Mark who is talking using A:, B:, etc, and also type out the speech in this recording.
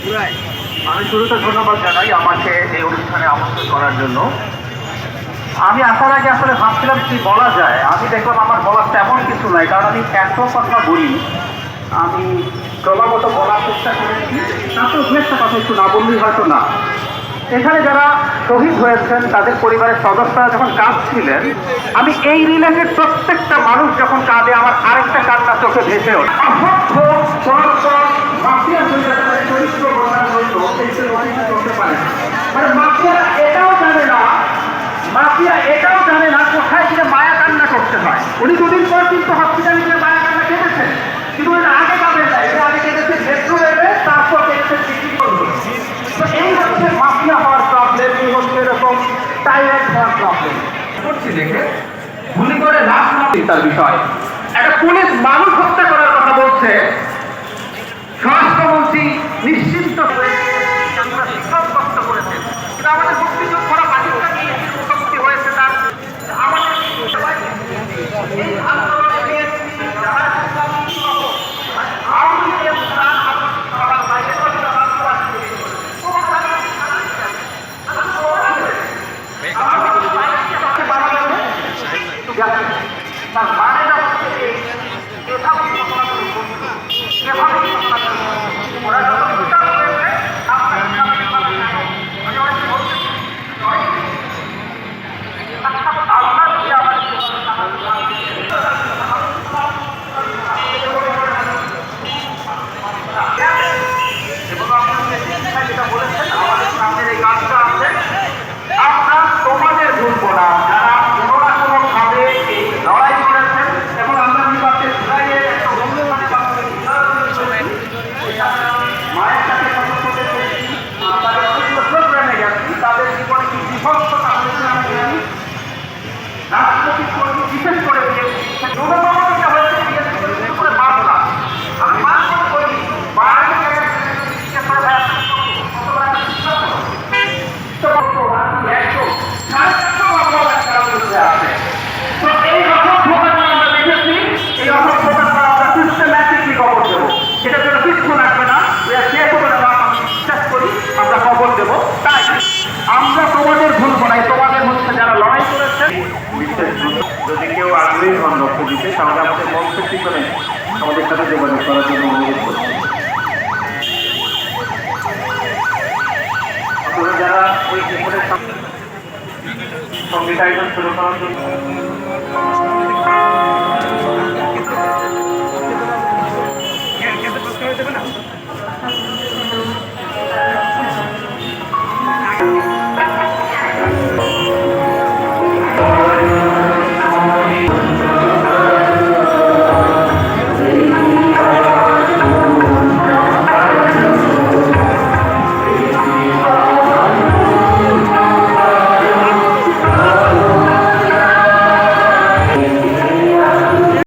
A: আমি শুরুতে ধন্যবাদ জানাই আমাকে এই অনুষ্ঠানে আমন্ত্রণ করার জন্য। আমি আসার আগে আসলে ভাবছিলাম কি বলা যায়, আমি দেখলাম আমার বলার তেমন কিছু নাই, কারণ আমি এত কথা বলি। আমি ক্রমাগত বলার চেষ্টা করেছি, তারপর দু একটা কথা একটু না বললেই হয়তো না। এখানে যারা শহীদ হয়েছেন তাদের পরিবারের সদস্যরা যখন কাঁদছিলেন, আমি এই রিলেটেড প্রত্যেকটা মানুষ যখন কাঁদে আমার আরেকটা কান্না চোখে ভেসে ওঠে। চরিত্র গঠন হইতো করতে পারে, মানে মাফিয়ারা এটাও জানে না, মাফিয়া এটাও জানে না কোথায় গিয়ে মায়া কান্না করতে হয়। উনি দুদিন পর কিন্তু হসপিটালে গিয়ে মায়া কান্না কেটেছেন, কিন্তু আগে কাঁদেন না, এটা আগে কেটেছে মেট্রো রেলে, তারপর কেটেছে সিটি করবে। তো এই হচ্ছে মাফিয়া হওয়ার প্রবলেম, এই হচ্ছে এরকম টাইরাইড হওয়ার প্রবলেম। করছি দেখে গুলি করে লাশ তার বিষয়। একটা পুলিশ মানুষ হত্যা করার কথা বলছে, স্বরাষ্ট্রমন্ত্রী নিশ্চিন্ত কষ্ট করেছেন, কিন্তু আমাদের মুক্তিযুদ্ধ করা পাকিস্তান মুখোমুখি হয়েছে তার আমাদের এই আন্দোলনে তার মানেটা হচ্ছে এভাবে ওরা যত বিচার করেছে যেটা বলেছেন আমাদের সামনের এই কাজটা আছে, আমরা তোমাদের ভুলবো না যারা কোনো না কোনো ভাবে এই লড়াই করেছেন। এবং আমরা বিভাগে জুলাইয়ের একটা অনুষ্ঠানে মায়ের সাথে কথা বলতে পেরেছি, তাদের অনেকগুলো প্রোগ্রামে গেছি, তাদের জীবনে কি বিভৎসতা হয়েছে আমি জানি। রাষ্ট্রপতি কর্মী বিশেষ করে দিয়েছি, ন্যূনতম যেটা হয়েছে বিশেষ করে বাংলা, আমি মানব করি বাড়ি আমরা তোমাদের ভুলবো না, তোমাদের হচ্ছে যারা লড়াই করেছে। যদি কেউ আগ্রহী হন রক্ত দিতে, তাহলে আমাদের মঞ্চটি করে আমাদের সাথে যোগাযোগ করার জন্য অনুরোধ করছি। আপনারা যারা ওই সংগীত আয়োজন শুরু করার জন্য